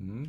Hmm?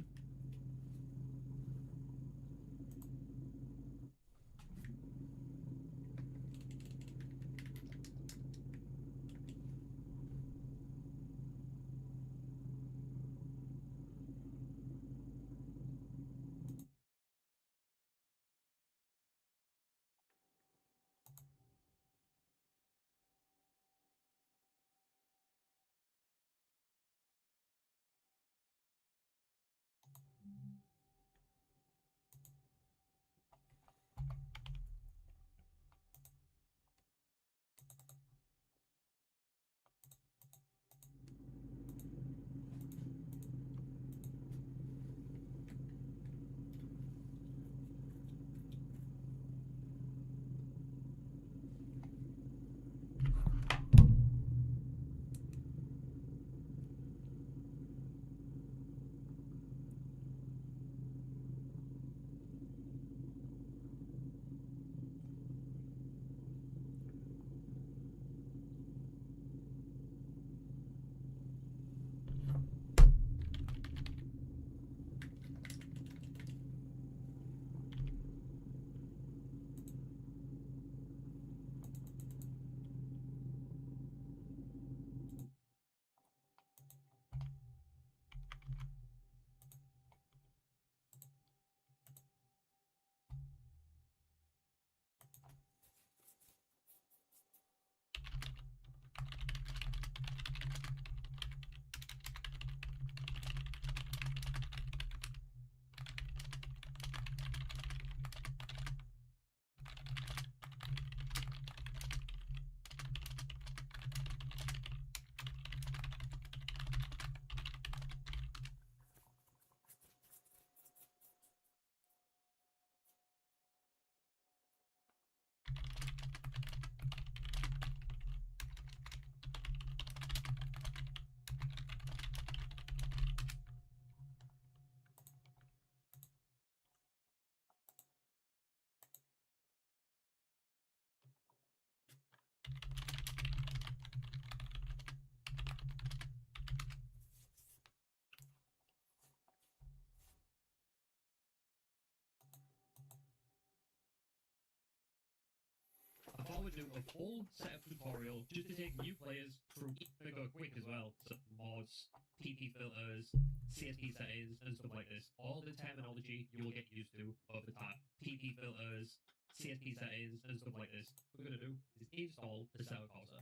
I thought we'd do a full set of tutorial just to take new players through they go quick as well. So mods, PP filters, CSP settings, and stuff like this. All the terminology you will get used to over time. PP filters, CSP settings, and stuff like this. What we're gonna do is install the Asseto Corsa.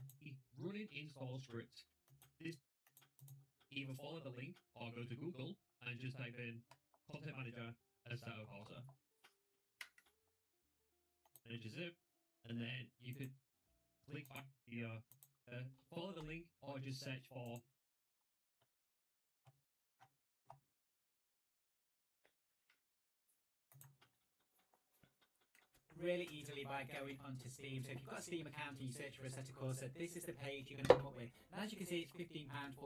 Running install script. This either follow the link or go to Google and just type in Content Manager Asseto Corsa. And it's a zip, and then you could click back here, follow the link, or just search for. Really easily by going onto Steam. So if you've got a Steam account and you search for Asseto Corsa, this is the page you're going to come up with. And as you can see, it's £15.49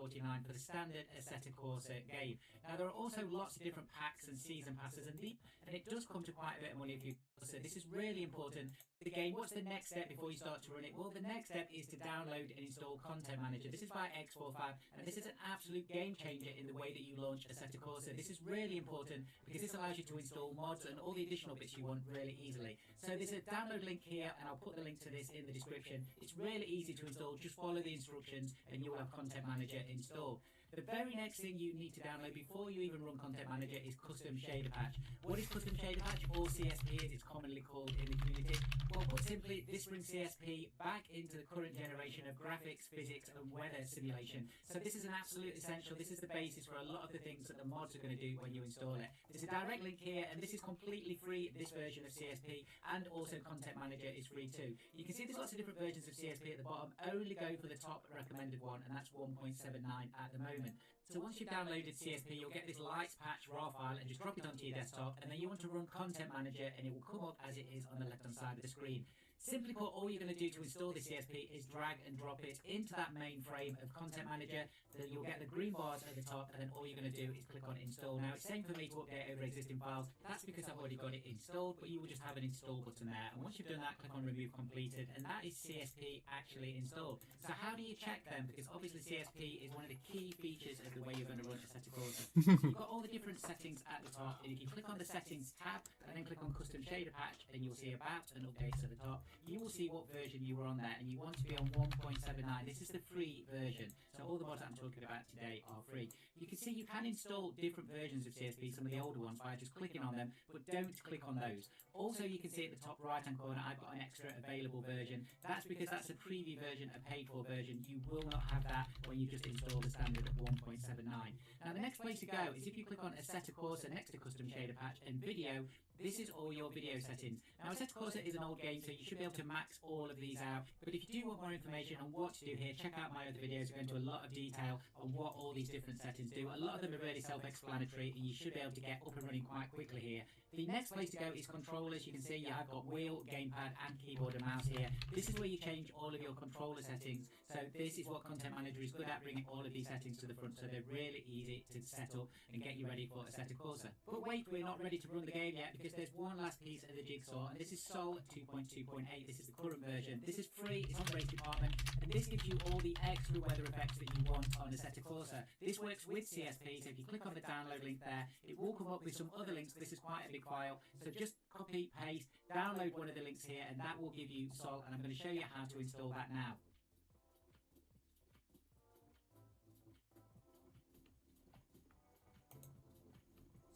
for the standard Asseto Corsa game. Now there are also lots of different packs and season passes, and it does come to quite a bit of money if you. So this is really important. The game, what's the next step before you start to run it? Well, the next step is to download and install Content Manager. This is by X45, and this is an absolute game changer in the way that you launch Asseto Corsa. This is really important because this allows you to install mods and all the additional bits you want really easily. So there's a download link here, and I'll put the link to this in the description. It's really easy to install. Just follow the instructions, and you'll have Content Manager installed. The very next thing you need to download before you even run Content Manager is Custom Shader Patch. What is Custom Shader Patch, or CSP as it's commonly called in the community? Well, put simply, this brings CSP back into the current generation of graphics, physics and weather simulation. So this is an absolute essential. This is the basis for a lot of the things that the mods are going to do when you install it. There's a direct link here, and this is completely free, this version of CSP, and also Content Manager is free too. You can see there's lots of different versions of CSP at the bottom. Only go for the top recommended one, and that's 1.79 at the moment. So once you've downloaded CSP, you'll get this lights patch raw file and just drop it onto your desktop, and then you want to run Content Manager and it will come up as it is on the left hand side of the screen. Simply put, all you're going to do to install the CSP is drag and drop it into that main frame of Content Manager. Then you'll get the green bars at the top, and then all you're going to do is click on install. Now, it's same for me to update over existing files. That's because I've already got it installed, but you will just have an install button there. And once you've done that, click on remove completed, and that is CSP actually installed. So how do you check them? Because obviously CSP is one of the key features of the way you're going to run Asseto Corsa. So you've got all the different settings at the top, and if you click on the settings tab, and then click on custom shader patch, and you'll see about and updates at the top, you will see what version you were on there, and you want to be on 1.79. This is the free version, so all the mods that I'm talking about today are free. You can see you can install different versions of CSP, some of the older ones, by just clicking on them, but don't click on those. Also, you can see at the top right hand corner, I've got an extra available version. That's because that's a preview version, a paid for version. You will not have that when you just install the standard at 1.79. Now, the next place to go is if you click on Asseto Corsa next to custom shader patch and video. This is all your video settings. Now, Asseto Corsa is an old game, so you should be able to max all of these out. But if you do want more information on what to do here, check out my other videos. I go into a lot of detail on what all these different settings do. A lot of them are really self-explanatory, and you should be able to get up and running quite quickly here. The next place to go is controllers. You can see I've got wheel, gamepad, and keyboard and mouse here. This is where you change all of your controller settings. So this is what Content Manager is good at, bringing all of these settings to the front. So they're really easy to set up and get you ready for Asseto Corsa. But wait, we're not ready to run the game yet, because there's one last piece of the jigsaw, and this is Sol 2.2.8. This is the current version. This is free, it's on the race department, and this gives you all the extra weather effects that you want on Asseto Corsa. This works with CSP, so if you click on the download link there, it will come up with some other links. This is quite a big file, so just copy, paste, download one of the links here, and that will give you Sol, and I'm going to show you how to install that now.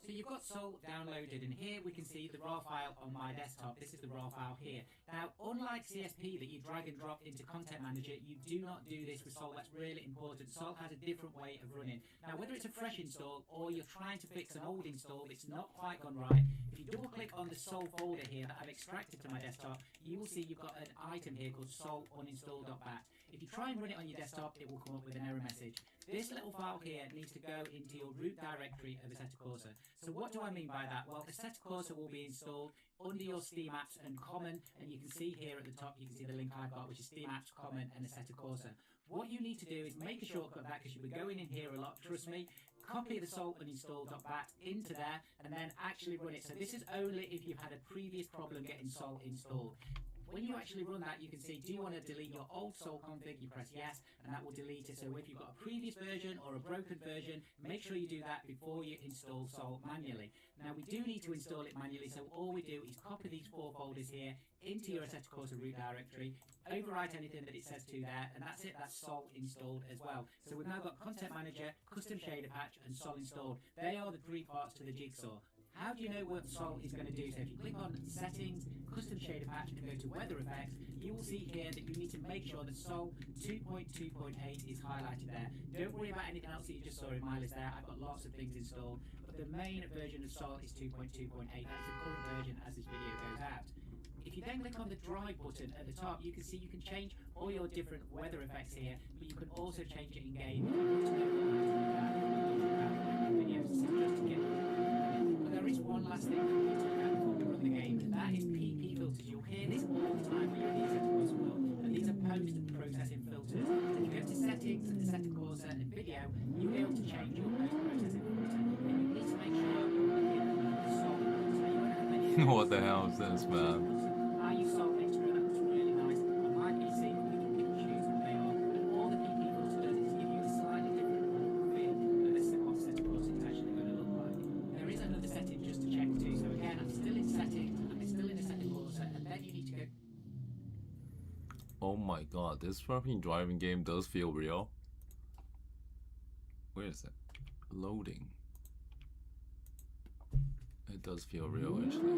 So you've got Sol downloaded, and here we can see the raw file on my desktop. This is the raw file here. Now, unlike CSP that you drag and drop into Content Manager, you do not do this with Sol. That's really important. Sol has a different way of running. Now, whether it's a fresh install or you're trying to fix an old install that's not quite gone right, if you double click on the Sol folder here that I've extracted to my desktop, you will see you've got an item here called Sol uninstall.bat. If you try and run it on your desktop, it will come up with an error message. This little file here needs to go into your root directory of Asseto Corsa. So what do I mean by that? Well, Asseto Corsa will be installed under your Steam Apps and Common, and you can see here at the top, you can see the link I've got, which is Steam Apps, Common, and Asseto Corsa. What you need to do is make a shortcut of that, because you'll be going in here a lot, trust me. Copy the Sol uninstall.bat into there, and then actually run it. So this is only if you've had a previous problem getting Sol installed. When you actually run that, you can see, do you want to delete your old Sol config? You press yes, and that will delete it. So if you've got a previous version or a broken version, make sure you do that before you install Sol manually. Now, we do need to install it manually, so all we do is copy these 4 folders here into your Asseto Corsa root directory, overwrite anything that it says to there, and that's it, that's Sol installed as well. So we've now got Content Manager, Custom Shader Patch, and Sol installed. They are the 3 parts to the jigsaw. How do you know what Sol is going to do? So if you click on Settings, Custom Shader Patch, and go to Weather Effects, you will see here that you need to make sure that Sol 2.2.8 is highlighted there. Don't worry about anything else that you just saw in my list there. I've got lots of things installed, but the main version of Sol is 2.2.8. That's the current version as this video goes out. If you then click on the Drive button at the top, you can see you can change all your different weather effects here, but you can also change it in game. There is one last thing that we need to look at before we run the game, and that is PP filters. You'll hear this all the time when you're in the Asseto Corsa world, and these are post-processing filters. If you go to Settings, Asseto Corsa, and Video, you'll be able to change your post-processing filter, and you need to make sure you're looking at the Sol, so you won't have any... What the hell is this, man? I use Sol Extra, that looks really nice. On my PC, you can pick and choose what they are, but all the PP filter does is give you a slightly different feel, and this is what Asseto Corsa is actually going to look like. There is another setting just to check too. So again, I'm still in settings, I'm still in Asseto Corsa, and then you need to go. Oh my god, this fucking driving game does feel real. Where is it? Loading. It does feel real, actually.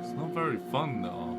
It's not very fun though.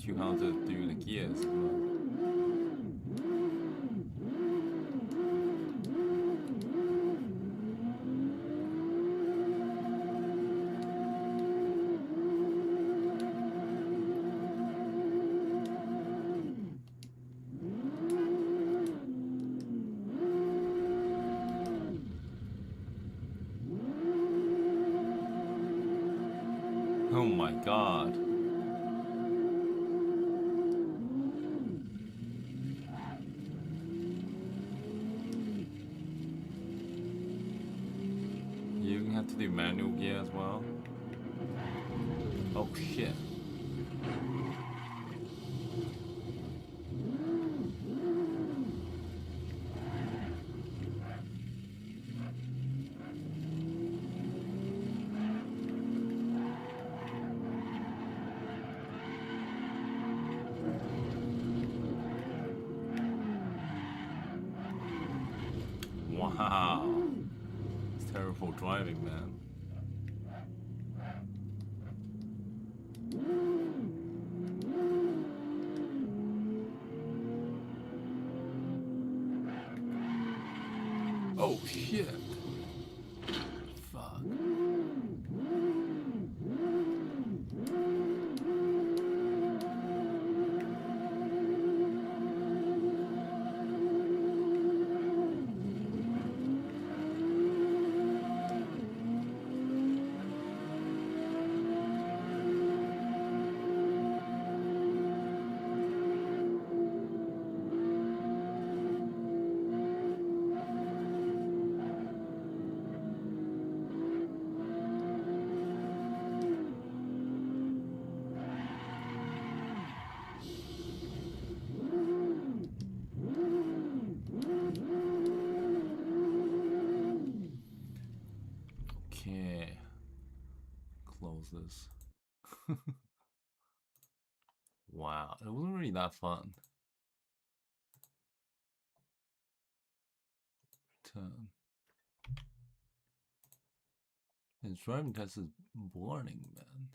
you how to do the gears as well. Oh my god. You have to do manual gear as well. Oh shit. Wow. It's terrible driving, man. Oh shit. Fuck. Okay. Close this. Wow, it wasn't really that fun. Turn. And driving test is boring, man.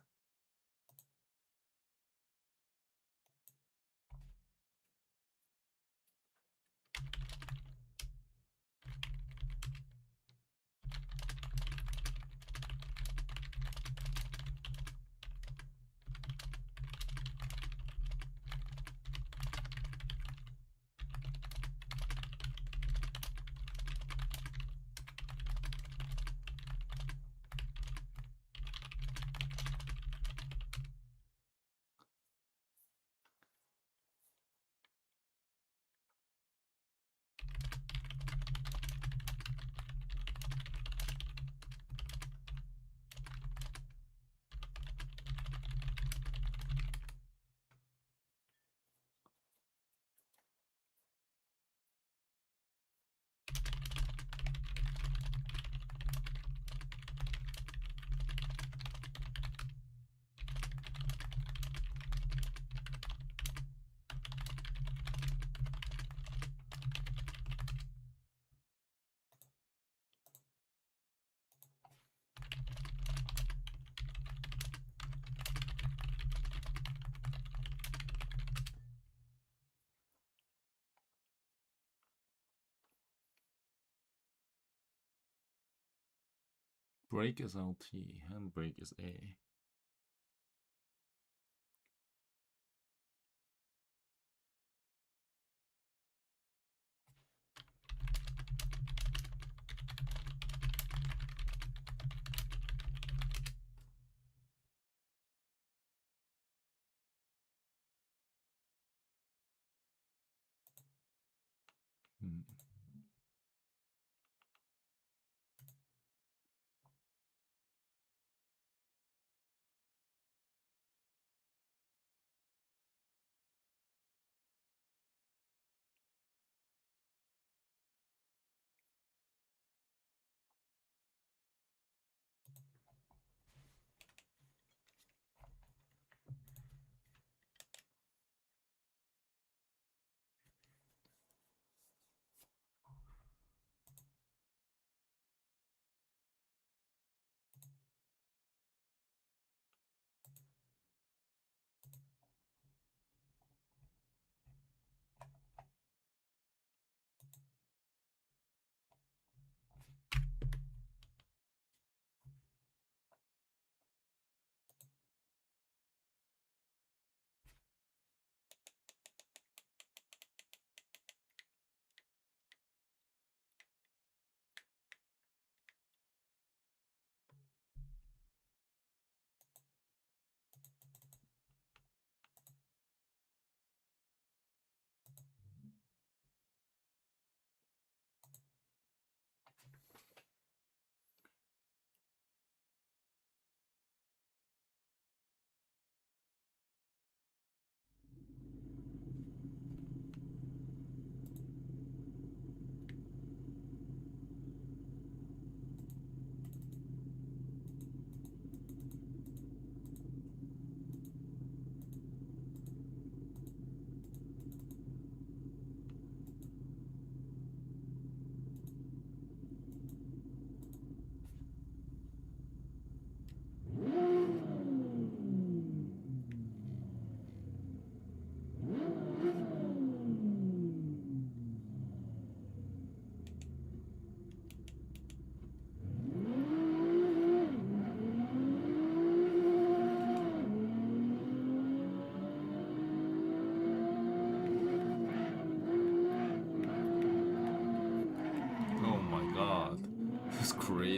Brake is LT, handbrake is A. Hmm.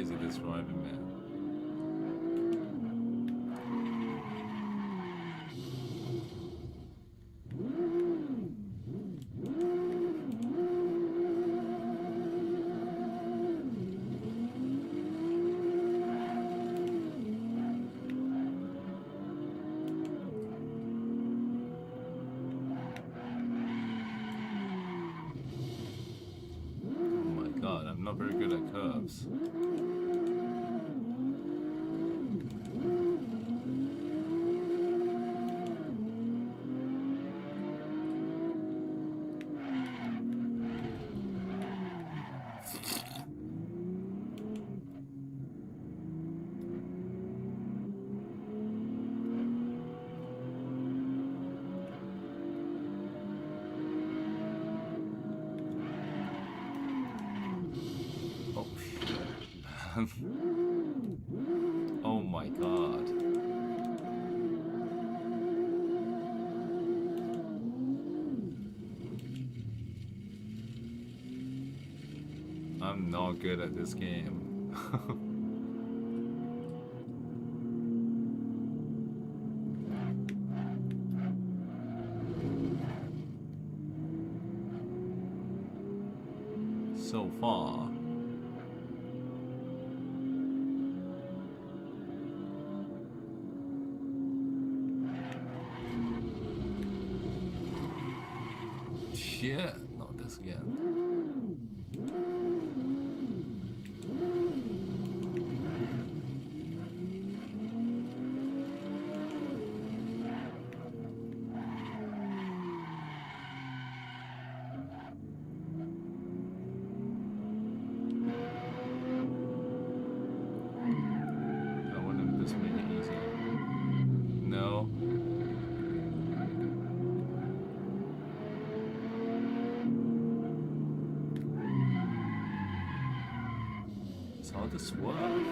crazy this driving, man. Oh my god, I'm not very good at curves. Oh shit, man. Oh my god. I'm not good at this game. So far. Shit, not this again. I wonder if this made it easier. No. It's hard to swerve.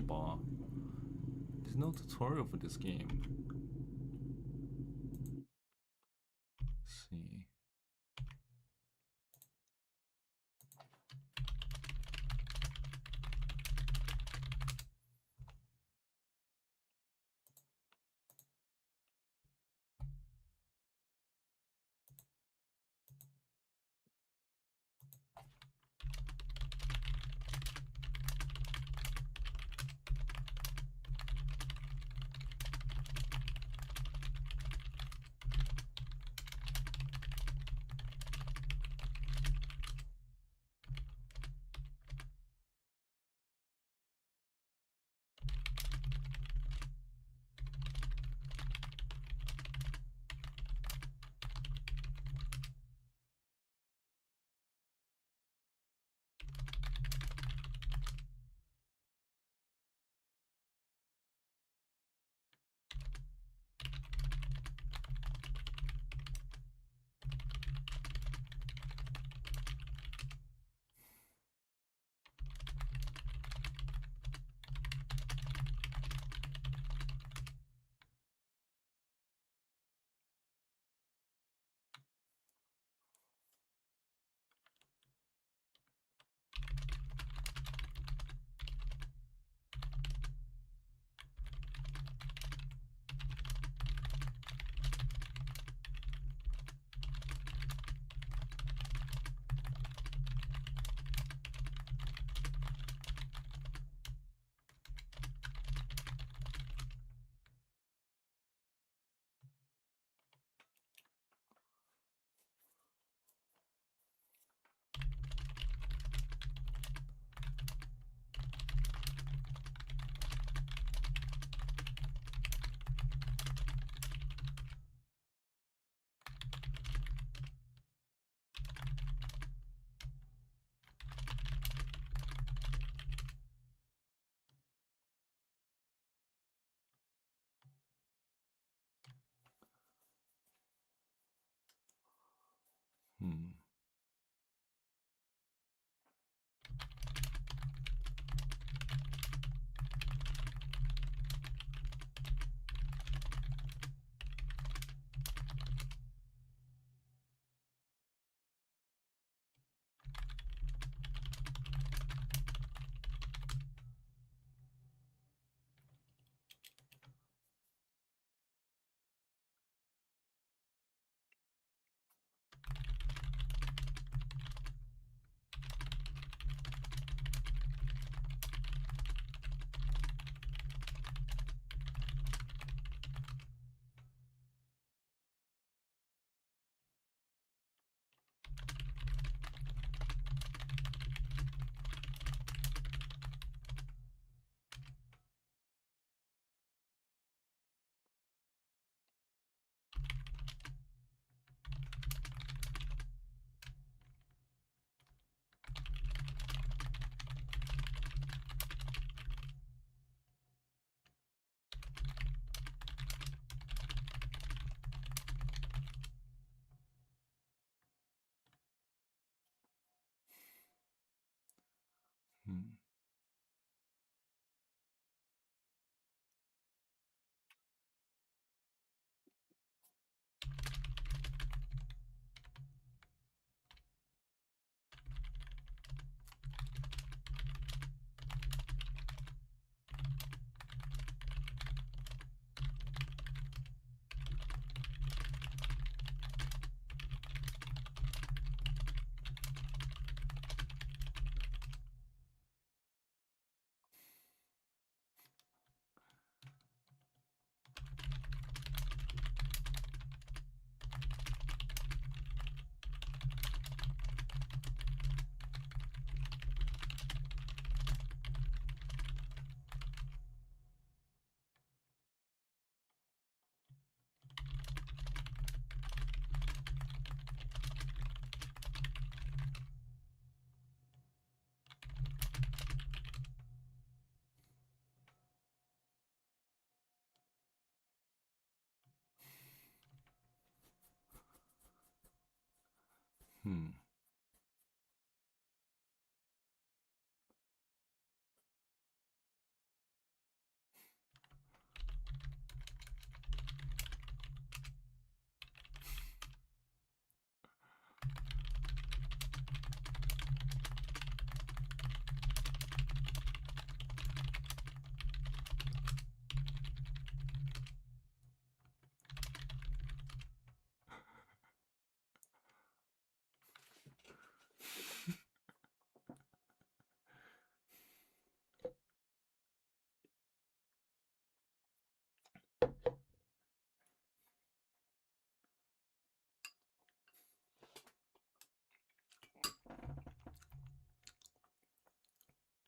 bar. There's no tutorial for this game. Let's see. Hmm. Hmm. Hmm.